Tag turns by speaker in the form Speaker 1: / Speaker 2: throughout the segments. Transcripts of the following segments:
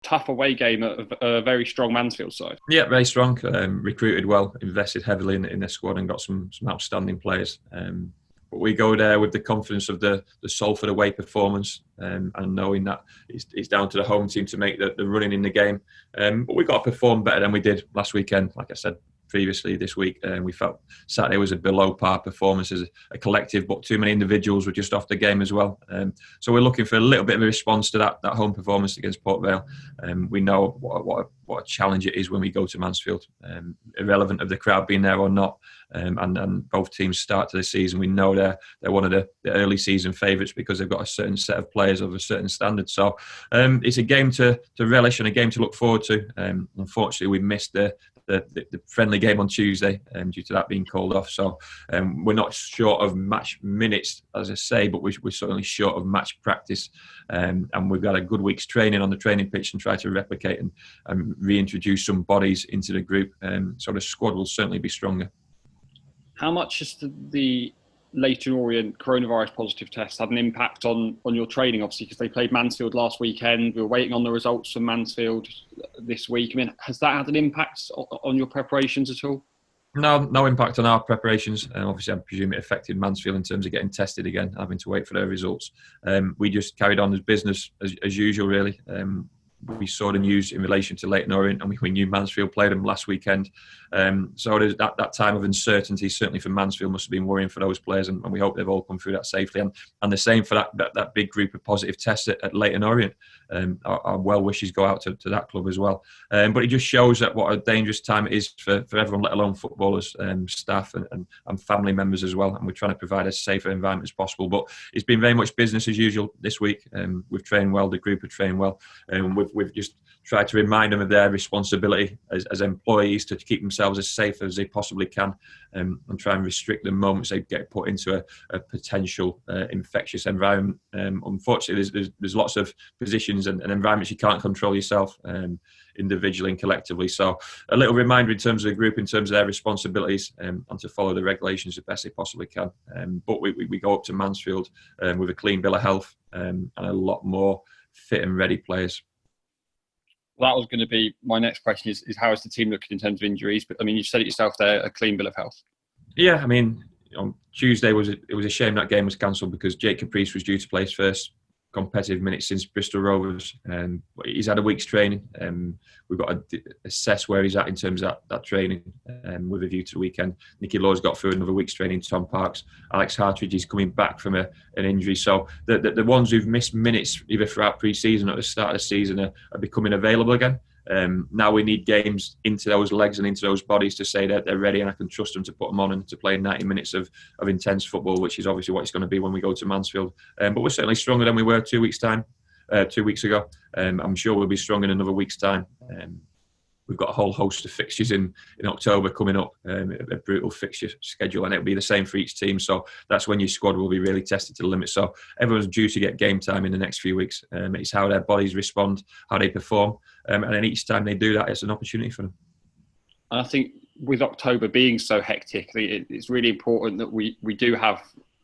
Speaker 1: tough away game of a very strong Mansfield side.
Speaker 2: Yeah, very strong. Recruited well, invested heavily in their squad, and got some outstanding players. But we go there with the confidence of the Salford away performance, and knowing that it's down to the home team to make the running in the game. But we got to perform better than we did last weekend. Like I said previously this week, we felt Saturday was a below par performance as a collective, but too many individuals were just off the game as well. So we're looking for a little bit of a response to that home performance against Port Vale. We know what a challenge it is when we go to Mansfield, irrelevant of the crowd being there or not. And both teams start to the season. We know they're one of the early season favourites because they've got a certain set of players of a certain standard. So it's a game to relish and a game to look forward to. Unfortunately, we missed the friendly game on Tuesday due to that being called off. So we're not short of match minutes, as I say, but we're certainly short of match practice. And we've got a good week's training on the training pitch and try to replicate and reintroduce some bodies into the group. So the squad will certainly be stronger.
Speaker 1: How much has the Leyton Orient coronavirus positive test had an impact on your training, obviously, because they played Mansfield last weekend? We were waiting on the results from Mansfield this week. I mean, has that had an impact on your preparations at all?
Speaker 2: No impact on our preparations. Obviously, I presume it affected Mansfield in terms of getting tested again, having to wait for their results. We just carried on as business as usual, really. We saw the news in relation to Leyton Orient, and we knew Mansfield played them last weekend. So there's that time of uncertainty, certainly for Mansfield, must have been worrying for those players, and we hope they've all come through that safely. And the same for that big group of positive tests at Leyton Orient. Our well wishes go out to that club as well. But it just shows that what a dangerous time it is for everyone, let alone footballers, staff and family members as well. And we're trying to provide as safe an environment as possible. But it's been very much business as usual this week. We've trained well, the group have trained well, and we've just tried to remind them of their responsibility as employees to keep themselves as safe as they possibly can, and try and restrict the moments they get put into a potential infectious environment. Unfortunately, there's lots of positions and environments you can't control yourself, individually and collectively. So a little reminder in terms of the group, in terms of their responsibilities, and to follow the regulations as best they possibly can. But we go up to Mansfield with a clean bill of health, and a lot more fit and ready players.
Speaker 1: Well, that was going to be my next question: is how is the team looking in terms of injuries? But I mean, you said it yourself there, a clean bill of health.
Speaker 2: Yeah, I mean, on Tuesday it was a shame that game was cancelled because Jake Caprice was due to play his first competitive minutes since Bristol Rovers. He's had a week's training. We've got to assess where he's at in terms of that training, with a view to the weekend. Nicky Law's got through another week's training. Tom Parks, Alex Hartridge is coming back from an injury. So the ones who've missed minutes either throughout pre-season or at the start of the season are becoming available again. Now we need games into those legs and into those bodies to say that they're ready, and I can trust them to put them on and to play 90 minutes of intense football, which is obviously what it's going to be when we go to Mansfield. But we're certainly stronger than we were 2 weeks ago. I'm sure we'll be strong in another week's time. We've got a whole host of fixtures in October coming up, a brutal fixture schedule, and it'll be the same for each team. So that's when your squad will be really tested to the limit. So everyone's due to get game time in the next few weeks. It's how their bodies respond, how they perform, and then each time they do that, it's an opportunity for them.
Speaker 1: And I think with October being so hectic, it's really important that we do have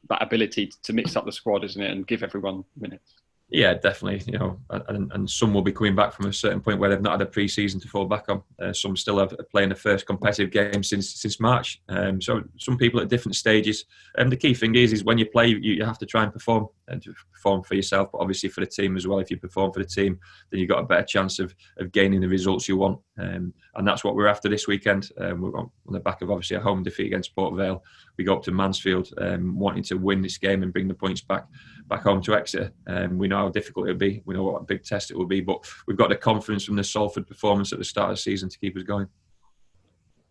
Speaker 1: that ability to mix up the squad, isn't it, and give everyone minutes.
Speaker 2: Yeah, definitely. And some will be coming back from a certain point where they've not had a pre-season to fall back on. Some still have playing the first competitive game since March. So some people at different stages. The key thing is when you play, you have to try and perform, and to perform for yourself, but obviously for the team as well. If you perform for the team, then you've got a better chance of gaining the results you want. And that's what we're after this weekend. We're on the back of obviously a home defeat against Port Vale. We go up to Mansfield wanting to win this game and bring the points back home to Exeter. We know how difficult it'll be. We know what a big test it will be, but we've got the confidence from the Salford performance at the start of the season to keep us going.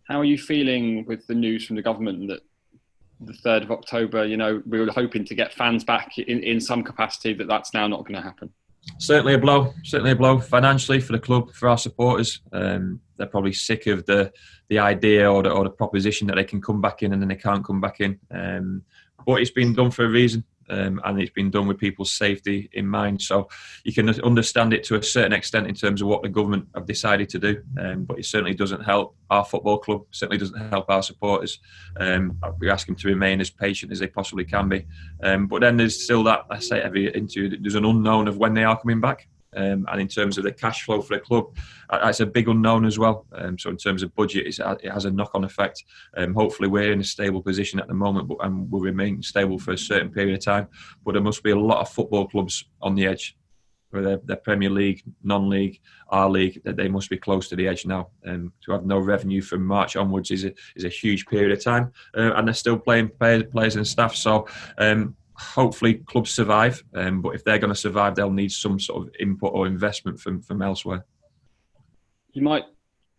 Speaker 1: How are you feeling with the news from the government that the 3rd of October, we were hoping to get fans back in some capacity, that's now not going to happen? Certainly
Speaker 2: a blow financially for the club, for our supporters. They're probably sick of the idea or the proposition that they can come back in and then they can't come back in. But it's been done for a reason. And it's been done with people's safety in mind. So you can understand it to a certain extent in terms of what the government have decided to do. But it certainly doesn't help our football club, certainly doesn't help our supporters. We ask them to remain as patient as they possibly can be. But then there's still that, I say every interview, there's an unknown of when they are coming back. and in terms of the cash flow for the club, that's a big unknown as well. So in terms of budget, it has a knock-on effect. Hopefully we're in a stable position at the moment, and will remain stable for a certain period of time. But there must be a lot of football clubs on the edge, whether they're Premier League, non-league, our league, that they must be close to the edge now. To have no revenue from March onwards is a huge period of time, and they're still playing players and staff. So hopefully clubs survive, but if they're going to survive, they'll need some sort of input or investment from elsewhere.
Speaker 1: You might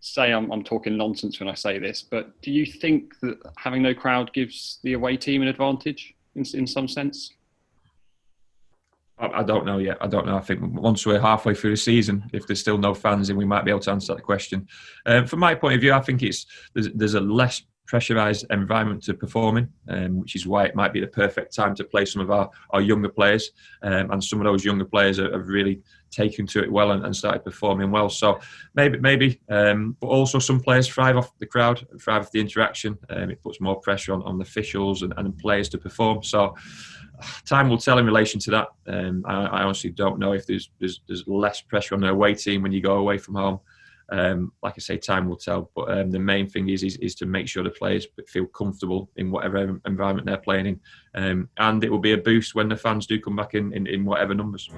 Speaker 1: say I'm talking nonsense when I say this, but do you think that having no crowd gives the away team an advantage in some sense?
Speaker 2: I don't know yet. I don't know. I think once we're halfway through the season, if there's still no fans in, we might be able to answer that question. From my point of view, I think there's a less pressurised environment to perform in, which is why it might be the perfect time to play some of our younger players. And some of those younger players have really taken to it well and started performing well. So maybe, but also some players thrive off the crowd, thrive off the interaction. It puts more pressure on the officials and players to perform. So time will tell in relation to that. I honestly don't know if there's less pressure on the away team when you go away from home. Like I say, time will tell. But the main thing is to make sure the players feel comfortable in whatever environment they're playing in. And it will be a boost when the fans do come back in whatever numbers.